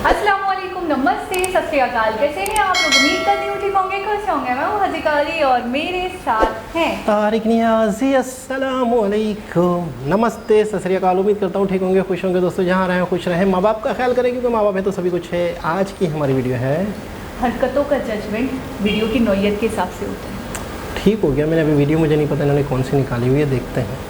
अस्सलाम वालेकुम, नमस्ते, सत श्री अकाल। कैसे हैं आप लोग? उम्मीद करती हूँ ठीक होंगे, खुश होंगे। मैं हूँ हजीकारी और मेरे साथ हैं तारिक नियाज़ी। अस्सलाम वालेकुम, नमस्ते, सत श्री अकाल। उम्मीद करता हूँ ठीक होंगे, खुश होंगे। दोस्तों जहाँ रहें खुश रहें, माँ बाप का ख्याल करें, क्योंकि माँ बाप है तो सभी कुछ है। आज की हमारी वीडियो है हरकतों का जजमेंट वीडियो की नौयत के हिसाब से होता है। ठीक हो गया, मैंने अभी वीडियो मुझे नहीं पता इन्होंने कौन सी निकाली हुई है, देखते हैं।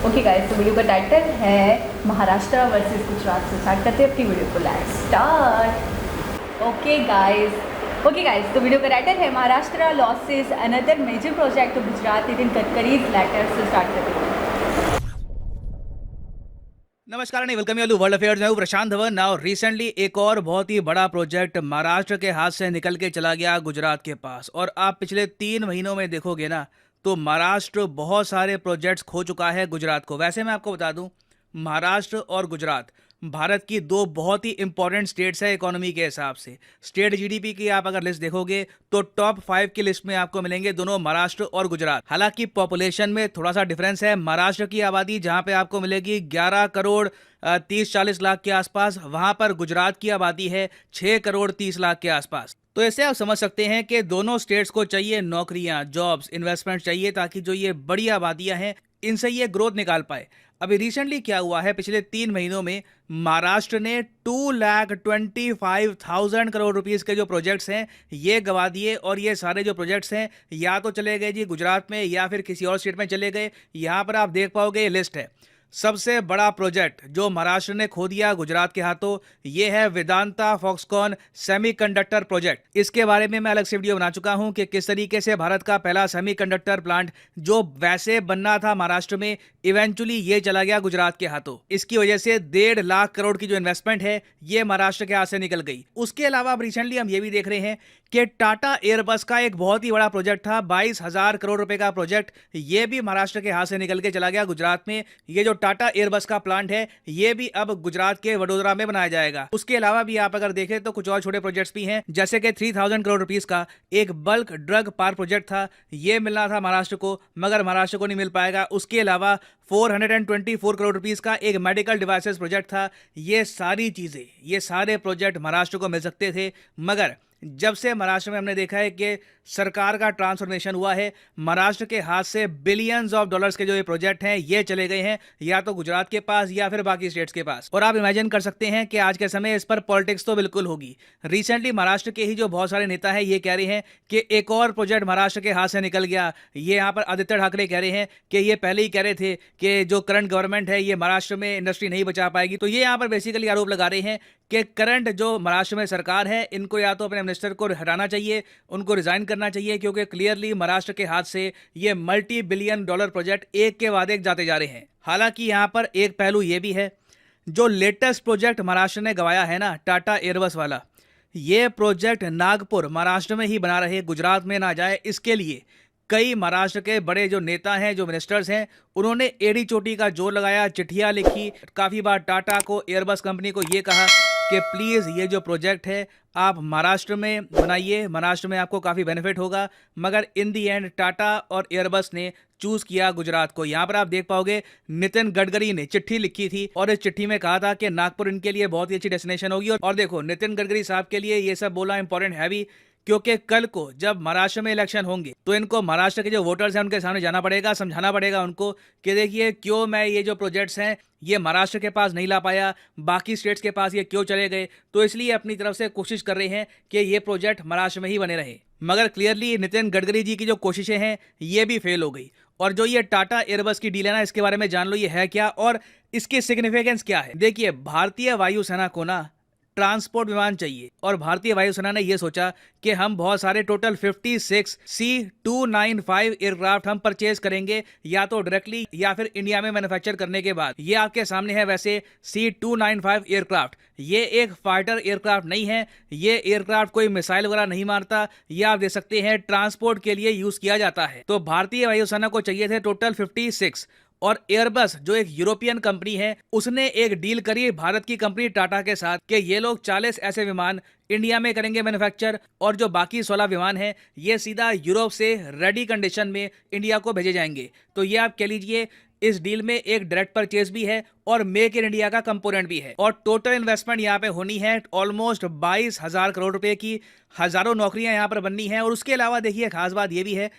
ओके गाइस, तो वीडियो का टाइटल है महाराष्ट्र वर्सेस गुजरात। से स्टार्ट करते हैं अपनी वीडियो को। Let's start. ओके गाइस, तो वीडियो का टाइटल है Maharashtra loses another major project to Gujarat Nitin Gadkari letter. से स्टार्ट करते हैं। नमस्कार and welcome you world affairs. मैं हूं प्रशांत धवन। नाउ रिसेंटली एक और बहुत ही बड़ा प्रोजेक्ट महाराष्ट्र के हाथ से निकल के चला गया गुजरात के पास। और आप पिछले 3 महीनों में देखोगे ना, तो महाराष्ट्र बहुत सारे प्रोजेक्ट्स खो चुका है गुजरात को। वैसे मैं आपको बता दूं, महाराष्ट्र और गुजरात भारत की 2 बहुत ही इंपॉर्टेंट स्टेट्स है इकोनॉमी के हिसाब से। स्टेट जीडीपी की आप अगर लिस्ट देखोगे तो टॉप 5 की लिस्ट में आपको मिलेंगे दोनों महाराष्ट्र और गुजरात। हालांकि पॉपुलेशन में थोड़ा सा डिफरेंस है। महाराष्ट्र की आबादी जहां पे आपको मिलेगी 11 करोड़ 30-40 लाख के आसपास, वहां पर गुजरात की आबादी है 6 करोड़ 30 लाख के आसपास। तो ऐसे आप समझ सकते हैं कि दोनों स्टेट्स को चाहिए नौकरियां, जॉब्स, इन्वेस्टमेंट चाहिए, ताकि जो ये बड़ी आबादियां हैं इनसे ये ग्रोथ निकाल पाए। अभी रिसेंटली क्या हुआ है, पिछले 3 महीनों में महाराष्ट्र ने 2,25,000 करोड़ रुपीस के जो प्रोजेक्ट्स हैं ये गवा दिए। और ये सारे जो प्रोजेक्ट्स हैं या तो चले गए जी गुजरात में या फिर किसी और स्टेट में चले गए। यहाँ पर आप देख पाओगे, ये लिस्ट है। सबसे बड़ा प्रोजेक्ट जो महाराष्ट्र ने खो दिया गुजरात के हाथों, ये है वेदांता फॉक्सकॉन सेमीकंडक्टर प्रोजेक्ट। इसके बारे में मैं अलग से वीडियो बना चुका हूं कि किस तरीके से भारत का पहला सेमीकंडक्टर प्लांट जो वैसे बनना था महाराष्ट्र में, इवेंचुअली ये चला गया गुजरात के हाथों। इसकी वजह से 1.5 लाख करोड़ की जो इन्वेस्टमेंट है ये महाराष्ट्र के हाथ से निकल गई। उसके अलावा अब रिसेंटली हम ये भी देख रहे हैं कि टाटा एयरबस का एक बहुत ही बड़ा प्रोजेक्ट था, 22,000 करोड़ रुपए का प्रोजेक्ट, ये भी महाराष्ट्र के हाथ से निकल के चला गया गुजरात में। ये जो टाटा एयरबस का प्लांट है ये भी अब गुजरात के वडोदरा में बनाया जाएगा। उसके अलावा भी आप अगर देखें तो कुछ और छोटे प्रोजेक्ट्स भी हैं, जैसे कि 3,000 करोड़ रुपीस का एक बल्क ड्रग पार्क प्रोजेक्ट था, ये मिलना था महाराष्ट्र को, मगर महाराष्ट्र को नहीं मिल पाएगा। उसके अलावा 424 करोड़ रुपीस का एक मेडिकल डिवाइसेस प्रोजेक्ट था। ये सारी चीजें, ये सारे प्रोजेक्ट महाराष्ट्र को मिल सकते थे, मगर जब से महाराष्ट्र में हमने देखा है कि सरकार का ट्रांसफॉर्मेशन हुआ है, महाराष्ट्र के हाथ से बिलियंस ऑफ डॉलर्स के जो ये प्रोजेक्ट हैं ये चले गए हैं या तो गुजरात के पास या फिर बाकी स्टेट्स के पास। और आप इमेजिन कर सकते हैं कि आज के समय इस पर पॉलिटिक्स तो बिल्कुल होगी। रिसेंटली महाराष्ट्र के ही जो बहुत सारे नेता हैं ये कह रहे हैं कि एक और प्रोजेक्ट महाराष्ट्र के हाथ से निकल गया। ये यहाँ पर आदित्य ठाकरे कह रहे हैं कि ये पहले ही कह रहे थे कि जो करंट गवर्नमेंट है ये महाराष्ट्र में इंडस्ट्री नहीं बचा पाएगी। तो ये यहाँ पर बेसिकली आरोप लगा रहे हैं कि करंट जो महाराष्ट्र में सरकार है इनको या तो अपने मिनिस्टर को हटाना चाहिए, उनको रिजाइन करना चाहिए, क्योंकि क्लियरली महाराष्ट्र के हाथ से ये मल्टी बिलियन डॉलर प्रोजेक्ट एक के बाद एक जाते जा रहे हैं। हालांकि यहाँ पर एक पहलू ये भी है, जो लेटेस्ट प्रोजेक्ट महाराष्ट्र ने गवाया है ना, टाटा एयरबस वाला, ये प्रोजेक्ट नागपुर महाराष्ट्र में ही बना रहे, गुजरात में ना जाए, इसके लिए कई महाराष्ट्र के बड़े जो नेता हैं, जो मिनिस्टर्स हैं, उन्होंने एड़ी चोटी का जोर लगाया, चिट्ठियां लिखी, काफी बार टाटा को, एयरबस कंपनी को ये कहा कि प्लीज़ ये जो प्रोजेक्ट है आप महाराष्ट्र में बनाइए, महाराष्ट्र में आपको काफ़ी बेनिफिट होगा। मगर इन दी एंड टाटा और एयरबस ने चूज़ किया गुजरात को। यहाँ पर आप देख पाओगे नितिन गडकरी ने चिट्ठी लिखी थी और इस चिट्ठी में कहा था कि नागपुर इनके लिए बहुत ही अच्छी डेस्टिनेशन होगी। और देखो, नितिन गडकरी साहब के लिए ये सब बोला इंपॉर्टेंट है भी, क्योंकि कल को जब महाराष्ट्र में इलेक्शन होंगे तो इनको महाराष्ट्र के जो वोटर्स हैं उनके सामने जाना पड़ेगा, समझाना पड़ेगा उनको कि देखिए क्यों मैं ये जो प्रोजेक्ट्स हैं ये महाराष्ट्र के पास नहीं ला पाया, बाकी स्टेट्स के पास ये क्यों चले गए। तो इसलिए अपनी तरफ से कोशिश कर रहे हैं कि ये प्रोजेक्ट महाराष्ट्र में ही बने रहे। मगर क्लियरली नितिन गडकरी जी की जो कोशिशें हैं ये भी फेल हो गई। और जो ये टाटा एयरबस की डील है ना, इसके बारे में जान लो ये है क्या और इसकी सिग्निफिकेंस क्या है। देखिए, भारतीय वायुसेना को ना ट्रांसपोर्ट विमान चाहिए, और भारतीय वायुसेना ने यह सोचा कि हम बहुत सारे टोटल 56 C295 एयरक्राफ्ट हम परचेज करेंगे, या तो डायरेक्टली या फिर इंडिया में मैन्युफैक्चर करने के बाद। ये आपके सामने है वैसे C295 एयरक्राफ्ट। ये एक फाइटर एयरक्राफ्ट नहीं है, ये एयरक्राफ्ट कोई मिसाइल वगैरह नहीं मारता, ये आप देख सकते हैं ट्रांसपोर्ट के लिए यूज किया जाता है। तो भारतीय वायुसेना को चाहिए थे टोटल 56। और एयरबस जो एक यूरोपियन कंपनी है, उसने एक डील करी भारत की कंपनी टाटा के साथ कि ये लोग 40 ऐसे विमान इंडिया में करेंगे मैन्युफैक्चर, और जो बाकी 16 विमान हैं ये सीधा यूरोप से रेडी कंडीशन में इंडिया को भेजे जाएंगे। तो ये आप कह लीजिए इस डील में एक डायरेक्ट परचेज भी है और मेक इन इंडिया का कंपोनेंट भी है और टोटल इन्वेस्टमेंट यहाँ पे होनी है ऑलमोस्ट 22,000 करोड़ रुपए की। हजारों नौकरियां यहाँ पर बननी है और उसके अलावा देखिए खास बात ये भी है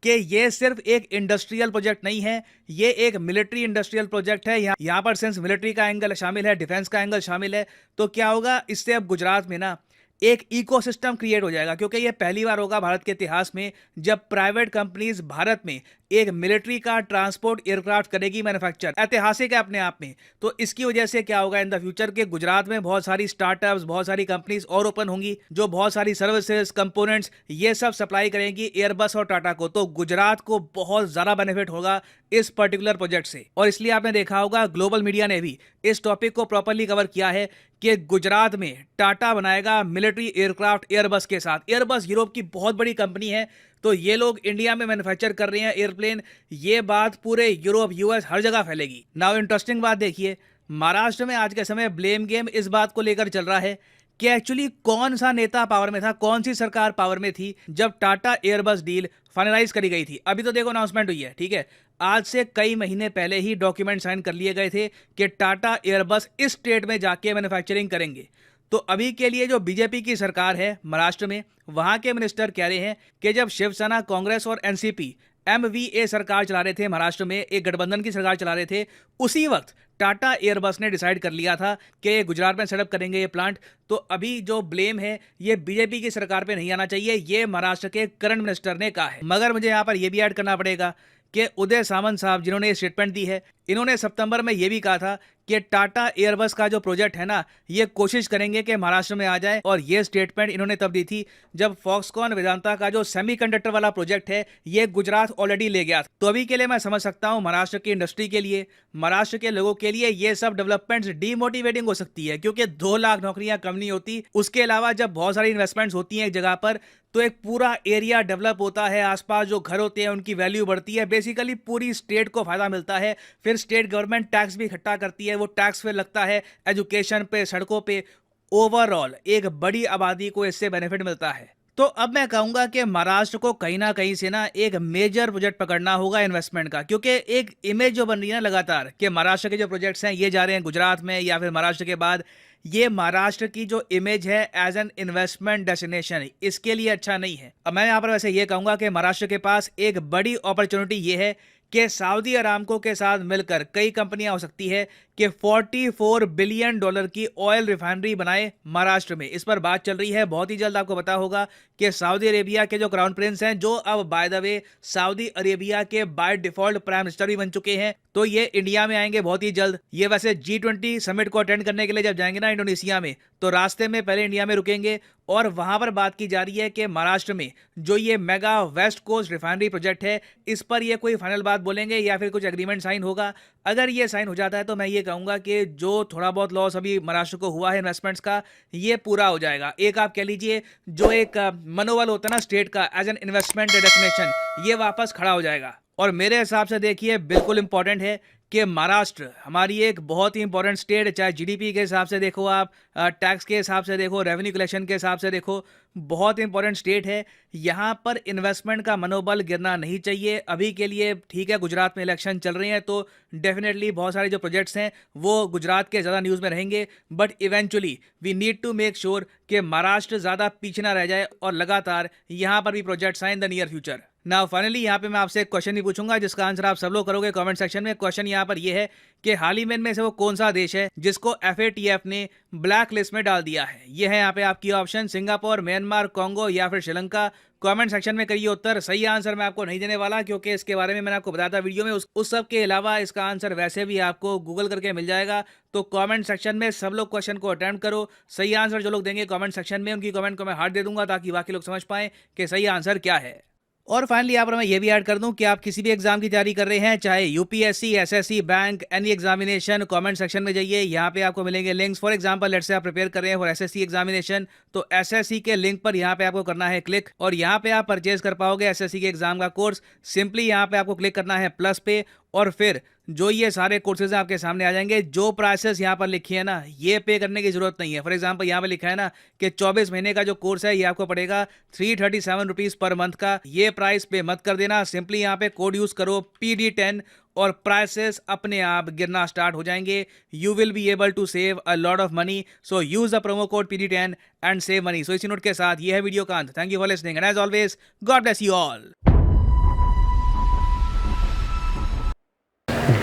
कि ये सिर्फ एक इंडस्ट्रियल प्रोजेक्ट नहीं है, ये एक मिलिट्री इंडस्ट्रियल प्रोजेक्ट है। यहाँ पर सिंस मिलिट्री का एंगल शामिल है, डिफेंस का एंगल शामिल है, तो क्या होगा इससे अब गुजरात में ना एक इकोसिस्टम क्रिएट हो जाएगा, क्योंकि ये पहली बार होगा भारत के इतिहास में जब प्राइवेट कंपनीज भारत में एक मिलिट्री का ट्रांसपोर्ट एयरक्राफ्ट करेगी मैन्युफैक्चर। ऐतिहासिक है अपने आप में। तो इसकी वजह से क्या होगा इन द फ्यूचर के गुजरात में बहुत सारी स्टार्टअप्स, बहुत सारी कंपनीज और ओपन होंगी जो बहुत सारी सर्विसेज, कंपोनेंट्स ये सब सप्लाई करेंगी एयरबस और टाटा को। तो गुजरात को बहुत ज्यादा बेनिफिट होगा इस पर्टिकुलर प्रोजेक्ट से। और इसलिए आपने देखा होगा ग्लोबल मीडिया ने भी इस टॉपिक को प्रॉपरली कवर किया है कि गुजरात में टाटा बनाएगा मिलिट्री एयरक्राफ्ट एयरबस के साथ। एयरबस यूरोप की बहुत बड़ी कंपनी है, तो ये लोग इंडिया में मैन्युफैक्चर कर रहे हैं एयरप्लेन। ये बात पूरे यूरोप, यूएस हर जगह फैलेगी। नाउ इंटरेस्टिंग बात देखिए, महाराष्ट्र में आज के समय ब्लेम गेम इस बात को लेकर चल रहा है कि एक्चुअली कौन सा नेता पावर में था, कौन सी सरकार पावर में थी जब टाटा एयरबस डील फाइनलाइज करी गई थी। अभी तो देखो अनाउंसमेंट हुई है, ठीक है, आज से कई महीने पहले ही डॉक्यूमेंट साइन कर लिए गए थे कि टाटा एयरबस इस स्टेट में जाके मैन्युफैक्चरिंग करेंगे। तो अभी के लिए जो बीजेपी की सरकार है महाराष्ट्र में, वहां के मिनिस्टर कह रहे हैं कि जब शिवसेना, कांग्रेस और एनसीपी MVA सरकार चला रहे थे महाराष्ट्र में, एक गठबंधन की सरकार चला रहे थे, उसी वक्त टाटा एयरबस ने डिसाइड कर लिया था कि गुजरात में सेटअप करेंगे ये प्लांट। तो अभी जो ब्लेम है ये बीजेपी की सरकार पे नहीं आना चाहिए, ये महाराष्ट्र के करंट मिनिस्टर ने कहा है। मगर मुझे यहाँ पर यह भी ऐड करना पड़ेगा कि उदय सामंत साहब जिन्होंने ये स्टेटमेंट दी है, इन्होंने सितंबर में ये भी कहा था कि टाटा एयरबस का जो प्रोजेक्ट है ना, ये कोशिश करेंगे कि महाराष्ट्र में आ जाए। और ये स्टेटमेंट इन्होंने तब दी थी जब फॉक्सकॉन वेदांता का जो सेमीकंडक्टर वाला प्रोजेक्ट है ये गुजरात ऑलरेडी ले गया था। तो अभी के लिए मैं समझ सकता हूं महाराष्ट्र की इंडस्ट्री के लिए, महाराष्ट्र के लोगों के लिए ये सब डेवलपमेंट्स डीमोटिवेटिंग हो सकती है, क्योंकि 2 लाख नौकरियां कम नहीं होती। उसके अलावा जब बहुत सारी इन्वेस्टमेंट्स होती हैं एक जगह पर, तो एक पूरा एरिया डेवलप होता है, आसपास जो घर होते हैं उनकी वैल्यू बढ़ती है, बेसिकली पूरी स्टेट को फायदा मिलता है। फिर स्टेट गवर्नमेंट टैक्स भी इकट्ठा करती है, वो टैक्स फिर लगता है एजुकेशन पे, सड़कों पे। ओवरऑल एक बड़ी आबादी को इससे बेनिफिट मिलता है। तो अब मैं कहूंगा कि महाराष्ट्र को कहीं ना कहीं से ना एक मेजर प्रोजेक्ट पकड़ना होगा इन्वेस्टमेंट का, क्योंकि एक इमेज जो बन रही है ना लगातार कि महाराष्ट्र के जो प्रोजेक्ट्स हैं ये जा रहे हैं गुजरात में या फिर महाराष्ट्र के बाद, ये महाराष्ट्र की जो इमेज है एज एन इन्वेस्टमेंट डेस्टिनेशन, इसके लिए अच्छा नहीं है। अब मैं यहाँ पर वैसे ये कहूंगा कि महाराष्ट्र के पास एक बड़ी अपॉर्चुनिटी ये है कि सऊदी अरामको के साथ मिलकर कई कंपनियां हो सकती है कि $44 बिलियन की ऑयल रिफाइनरी बनाए महाराष्ट्र में। इस पर बात चल रही है, बहुत ही जल्द आपको पता होगा कि सऊदी अरेबिया के जो क्राउन प्रिंस हैं, जो अब by the way Saudi Arabia के बाय डिफॉल्ट प्राइम मिनिस्टर भी बन चुके हैं, तो ये इंडिया में आएंगे बहुत ही जल्द। ये वैसे G20 समिट को अटेंड करने के लिए जब जाएंगे ना इंडोनेशिया में, तो रास्ते में पहले इंडिया में रुकेंगे। और वहां पर बात की जा रही है कि महाराष्ट्र में जो ये mega west coast refinery project है, इस पर ये कोई फाइनल बात बोलेंगे या फिर कुछ एग्रीमेंट साइन होगा। अगर ये साइन हो जाता है तो मैं ये कहूंगा कि जो थोड़ा बहुत लॉस अभी महाराष्ट्र को हुआ है इन्वेस्टमेंट्स का, ये पूरा हो जाएगा। एक आप कह लीजिए जो एक मनोबल होता है ना स्टेट का एज एन इन्वेस्टमेंट डेस्टिनेशन, ये वापस खड़ा हो जाएगा। और मेरे हिसाब से देखिए बिल्कुल इंपॉर्टेंट है कि महाराष्ट्र हमारी एक बहुत ही इंपॉर्टेंट स्टेट है, चाहे जीडीपी के हिसाब से देखो आप, टैक्स के हिसाब से देखो, रेवेन्यू कलेक्शन के हिसाब से देखो, बहुत इंपॉर्टेंट स्टेट है। यहाँ पर इन्वेस्टमेंट का मनोबल गिरना नहीं चाहिए। अभी के लिए ठीक है, गुजरात में इलेक्शन चल रहे हैं तो डेफिनेटली बहुत सारे जो प्रोजेक्ट्स हैं वो गुजरात के ज़्यादा न्यूज़ में रहेंगे, but eventually we need to make sure कि महाराष्ट्र ज़्यादा पीछे ना रह जाए और लगातार यहाँ पर भी प्रोजेक्ट्स आए in the near future. Now finally यहाँ पे मैं आपसे एक क्वेश्चन ही पूछूंगा जिसका आंसर आप सब लोग करोगे कमेंट सेक्शन में। क्वेश्चन यहाँ पर ये है कि हाल ही में से वो कौन सा देश है जिसको FATF ने ब्लैक लिस्ट में डाल दिया है। ये है यहाँ पे आपकी ऑप्शन, सिंगापुर, म्यांमार, कांगो या फिर श्रीलंका। कमेंट सेक्शन में करिए उत्तर। सही आंसर मैं आपको नहीं देने वाला क्योंकि इसके बारे में मैंने आपको बताया था वीडियो में। उस सब के अलावा इसका आंसर वैसे भी आपको गूगल करके मिल जाएगा। तो कमेंट सेक्शन में सब लोग क्वेश्चन को अटेम्प्ट करो। सही आंसर जो लोग देंगे कमेंट सेक्शन में, उनकी कमेंट को मैं हार्ट दे दूंगा ताकि बाकी लोग समझ पाएं कि सही आंसर क्या है। और फाइनली यहाँ पर मैं ये भी ऐड कर दूं कि आप किसी भी एग्जाम की तैयारी कर रहे हैं, चाहे UPSC, SSC, bank, any examination, comment section में जाइए, यहाँ पे आपको मिलेंगे links. For example let's say आप प्रिपेयर कर रहे हैं फॉर SSC एग्जामिनेशन, तो SSC के लिंक पर यहाँ पे आपको करना है क्लिक और यहाँ पे आप परचेज कर पाओगे SSC के एग्जाम का कोर्स। सिंपली यहाँ पे आपको क्लिक करना है प्लस पे और फिर जो ये सारे कोर्सेज आपके सामने आ जाएंगे। जो प्राइसेस यहाँ पर लिखी है ना, ये पे करने की जरूरत नहीं है। फॉर एग्जांपल यहाँ पर लिखा है ना कि 24 महीने का जो कोर्स है ये आपको पड़ेगा 337 रुपीज़ पर मंथ का। ये प्राइस पे मत कर देना, सिंपली यहाँ पे कोड यूज़ करो PD10 और प्राइसेस अपने आप गिरना स्टार्ट हो जाएंगे। You will be able to save a lot of money, so use the promo code PD10 and save money. So इसी नोट के साथ ये है वीडियो का अंत। Thank you for listening and as always God bless you all.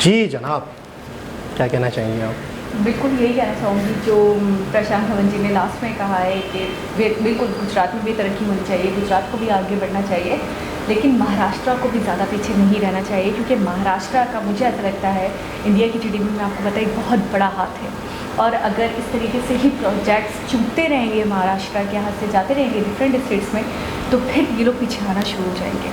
जी जनाब, क्या कहना चाहेंगे आप? बिल्कुल यही कहना चाहूँगी जो प्रशांत धवन जी ने लास्ट में कहा है कि बिल्कुल गुजरात में भी तरक्की होनी चाहिए, गुजरात को भी आगे बढ़ना चाहिए, लेकिन महाराष्ट्र को भी ज़्यादा पीछे नहीं रहना चाहिए, क्योंकि महाराष्ट्र का मुझे ऐसा लगता है इंडिया की GDP में आपको पता है एक बहुत बड़ा हाथ है। और अगर इस तरीके से ही प्रोजेक्ट्स चुनते रहेंगे, महाराष्ट्र के हाथ से जाते रहेंगे डिफरेंट स्टेट्स में, तो फिर ये लोग पीछे आना शुरू हो जाएंगे।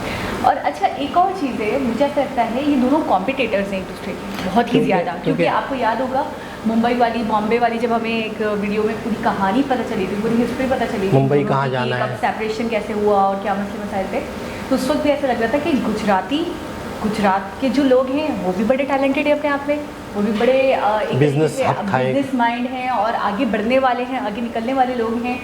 और अच्छा एक और चीज़ है, मुझे ऐसा लगता है ये दोनों कॉम्पिटिटर्स हैं एक दूसरे के बहुत ही ज़्यादा, क्योंकि आपको याद होगा मुंबई वाली बॉम्बे वाली जब हमें एक वीडियो में पूरी कहानी पता चली थी, पूरी हिस्ट्री पता चली थी, मुंबई कहाँ जाना है, कब सेपरेशन कैसे हुआ और क्या मसले मसाइल थे, तो उस वक्त भी ऐसा लग रहा था कि गुजरात के जो लोग हैं वो भी बड़े टैलेंटेड है अपने आप में, वो भी बड़े बिजनेस माइंड हैं और आगे बढ़ने वाले हैं, आगे निकलने वाले लोग हैं।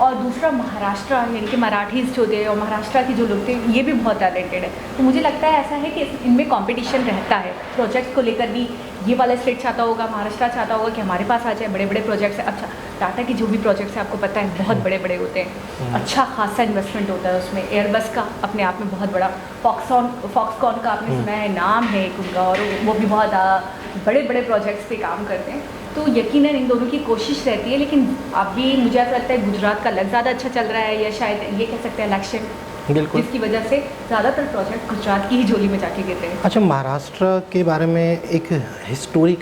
और दूसरा महाराष्ट्र यानी कि मराठीज़ जो थे और महाराष्ट्र के जो लोग थे ये भी बहुत टैलेंटेड है। तो मुझे लगता है ऐसा है कि इनमें कंपटीशन रहता है प्रोजेक्ट्स को लेकर भी। ये वाला स्टेट चाहता होगा, महाराष्ट्र चाहता होगा कि हमारे पास आ जाए बड़े बड़े प्रोजेक्ट्स। अच्छा टाटा की जो भी प्रोजेक्ट्स है आपको पता है बहुत बड़े बड़े होते हैं, अच्छा खासा इन्वेस्टमेंट होता है उसमें। एयरबस का अपने आप में बहुत बड़ा, फॉक्सकॉन का आपने सुना है, नाम है एक उनका, और वो भी बहुत बड़े बड़े प्रोजेक्ट्स पे काम करते हैं। तो यकीनन इन दोनों की कोशिश रहती है, लेकिन अभी मुझे ऐसा लगता है गुजरात का लग ज़्यादा अच्छा चल रहा है, या शायद ये कह सकते हैं इलेक्शन, बिल्कुल, जिसकी वजह से ज़्यादातर प्रोजेक्ट गुजरात की ही झोली में जाके गिरते हैं। अच्छा, महाराष्ट्र के बारे में एक हिस्ट्री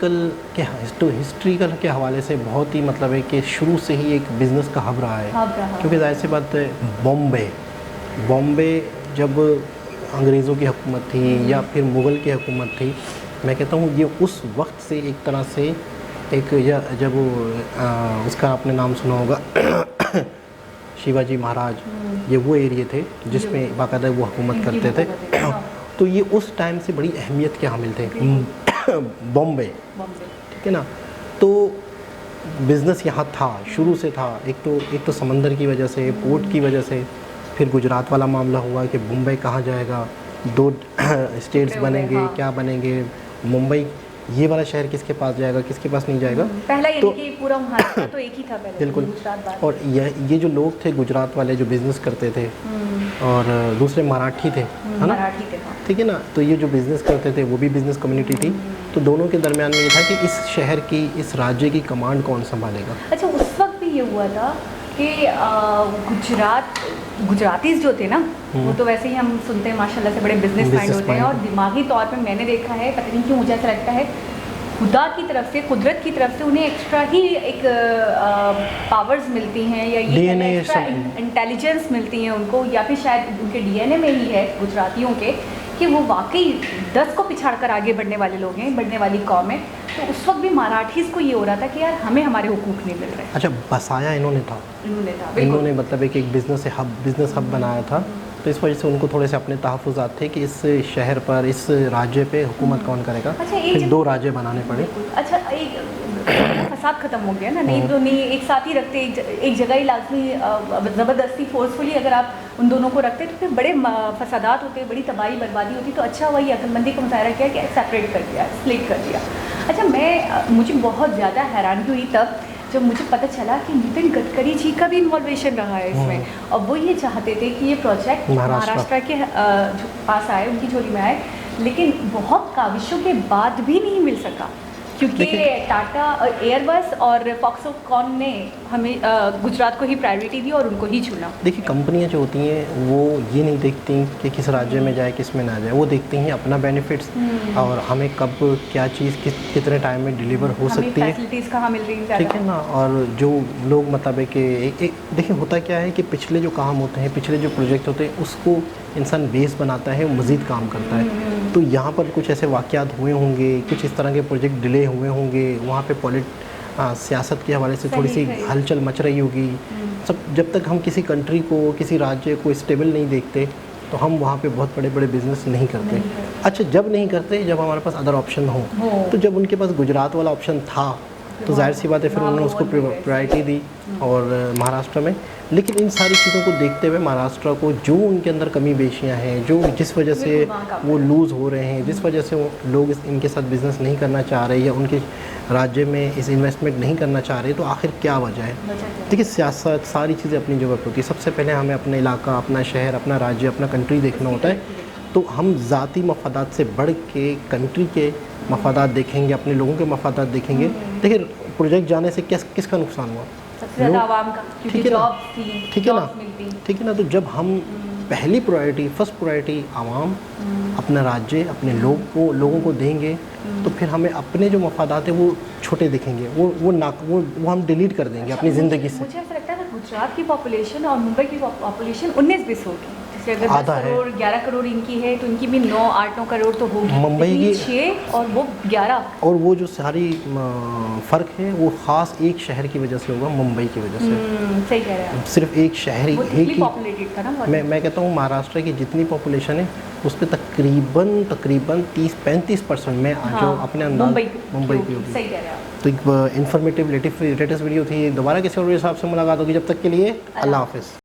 के हवाले से बहुत ही मतलब है कि शुरू से ही एक बिज़नेस का हब रहा है, क्योंकि जाहिर सी बात है बॉम्बे जब अंग्रेज़ों की हुकूमत थी या फिर मुग़ल की हुकूमत थी, मैं कहता हूँ ये उस वक्त से एक तरह से एक जब उसका आपने नाम सुना होगा शिवाजी महाराज, ये वो एरिया थे जिसमें बाकायदा वो हुकूमत करते थे। तो ये उस टाइम से बड़ी अहमियत के हामिल थे बॉम्बे, ठीक है ना। तो बिज़नेस यहाँ था, शुरू से था। एक तो समंदर की वजह से, पोर्ट की वजह से, फिर गुजरात वाला मामला हुआ कि मुंबई कहाँ जाएगा, 2 स्टेट्स बनेंगे, क्या बनेंगे, मुंबई ये वाला शहर किसके पास जाएगा, किसके पास नहीं जाएगा। पहला यानी कि पूरा महाराष्ट्र तो एक ही था पहले, बिल्कुल। गुजरात और ये जो लोग थे गुजरात वाले जो बिज़नेस करते थे और दूसरे मराठी थे, है ना, ठीक है ना। तो ये जो बिज़नेस करते थे वो भी बिज़नेस कम्युनिटी थी। तो दोनों के दरमियान में ये था कि इस शहर की, इस राज्य की कमांड कौन संभालेगा। अच्छा उस वक्त भी ये हुआ था कि गुजरातीज़ जो थे ना, वो तो वैसे ही हम सुनते हैं माशाल्लाह से बड़े बिजनेस माइंड होते हैं, और दिमागी तौर पे मैंने देखा है, पता नहीं क्यों मुझे ऐसा लगता है खुदा की तरफ से, कुदरत की तरफ से उन्हें एक्स्ट्रा ही एक पावर्स मिलती हैं, या ये एक्स्ट्रा इंटेलिजेंस मिलती है उनको, या फिर शायद उनके DNA में ही है गुजरातियों के कि वो वाकई 10 को पिछाड़ कर आगे बढ़ने वाले लोग हैं, बढ़ने वाली कौम है। तो उस वक्त भी मराठीज़ को ये हो रहा था कि यार हमें हमारे हुकूक नहीं मिल रहे। अच्छा, बसाया इन्होंने था मतलब एक बिज़नेस हब बनाया था। तो इस वजह से उनको थोड़े से अपने तहफ़्फ़ुज़ात थे कि इस शहर पर, इस राज्य पे हुकूमत कौन करेगा। अच्छा, फिर 2 राज्य बनाने पड़े। अच्छा, एक फसाद ख़त्म हो गया ना, नहीं तो नहीं एक साथ ही रखते, एक जगह ही लाजमी ज़बरदस्ती फोर्सफुली अगर आप उन दोनों को रखते तो फिर बड़े फसादात होते, बड़ी तबाही बर्बादी होती। तो अच्छा वही अक्लमंदी का मुजाहरा किया कि सेपरेट कर दिया, स्प्लिट कर दिया। अच्छा मुझे बहुत ज़्यादा हैरानी हुई तब जब मुझे पता चला कि नितिन गडकरी जी का भी इन्वॉल्वेशन रहा है इसमें, और वो ये चाहते थे कि ये प्रोजेक्ट महाराष्ट्र के पास आए, उनकी झोली में आए, लेकिन बहुत काविशों के बाद भी नहीं मिल सका, क्योंकि टाटा एयरबस और फॉक्सकॉन ने हमें गुजरात को ही प्रायोरिटी दी और उनको ही चुना। देखिए, कंपनियां जो होती हैं वो ये नहीं देखती कि किस राज्य में जाए, किस में ना जाए, वो देखती हैं अपना बेनिफिट्स और हमें कब क्या चीज़ कितने टाइम में डिलीवर हो सकती है, फैसिलिटीज़ कहाँ मिल रही हैं, ठीक है ना। और जो लोग मतलब है कि देखिए होता क्या है कि पिछले जो काम होते हैं, पिछले जो प्रोजेक्ट होते हैं, उसको इंसान बेस बनाता है, मज़ीद काम करता है। तो यहाँ पर कुछ ऐसे वाक़यात हुए होंगे, कुछ इस तरह के प्रोजेक्ट डिले हुए होंगे, वहाँ पे सियासत के हवाले से थोड़ी सी हलचल मच रही होगी। सब जब तक हम किसी कंट्री को, किसी राज्य को स्टेबल नहीं देखते तो हम वहाँ पे बहुत बड़े बड़े बिजनेस नहीं करते। अच्छा, जब नहीं करते, जब हमारे पास अदर ऑप्शन हो। तो जब उनके पास गुजरात वाला ऑप्शन था तो जाहिर सी बात है फिर उन्होंने उसको प्रायोरिटी दी और महाराष्ट्र में। लेकिन इन सारी चीज़ों को देखते हुए महाराष्ट्र को जो उनके अंदर कमी बेशियाँ हैं, जो जिस वजह से वो लूज़ हो रहे हैं, जिस वजह से वो लोग इनके साथ बिज़नेस नहीं करना चाह रहे या उनके राज्य में इस इन्वेस्टमेंट नहीं करना चाह रहे, तो आखिर क्या वजह है? देखिए, सियासत सारी चीज़ें अपनी जगह पर होती है। सबसे पहले हमें अपना इलाका, अपना शहर, अपना राज्य, अपना कंट्री देखना होता है। तो हम ज़ाती मफादात से बढ़ के कंट्री के मफादात देखेंगे, अपने लोगों के मफादात देखेंगे। देखिए, प्रोजेक्ट जाने से किसका नुकसान हुआ? सबसे ज़्यादा आवाम का, क्योंकि जॉब्स थी, ठीक है ना, ठीक है ना। तो जब हम पहली प्रायोरिटी, फर्स्ट प्रायोरिटी आवाम, अपना राज्य, अपने लोगों को देंगे, तो फिर हमें अपने जो मफादात है वो छोटे दिखेंगे, वो हम डिलीट कर देंगे अपनी ज़िंदगी से। मुझे ऐसा लगता है कि गुजरात की पॉपुलेशन और मुंबई की पॉपुलेशन 19-20 होगी। जैसे अगर 10 करोड़ 11 करोड़ इनकी है तो इनकी भी 8-9 करोड़ तो होगी। मुंबई की 6 और वो 11। और वो जो सारी फ़र्क है वो ख़ास एक शहर की वजह से होगा, मुंबई की वजह से। सही कह रहे हैं आप। सिर्फ एक शहर ही, एक ही पॉपुलेटेड था ना। मैं कहता हूँ महाराष्ट्र की जितनी पॉपुलेशन है उस पर तकरीबन 30-35% में जो अपने अंदाज मुंबई की होगी। सही कह रहे हैं आप। तो एक इन्फॉर्मेटिव लेटेस्ट वीडियो थी। दोबारा किसी और वीडियो से आपसे मुलाकात होगी। जब तक के लिए अल्लाह हाफ़िज़।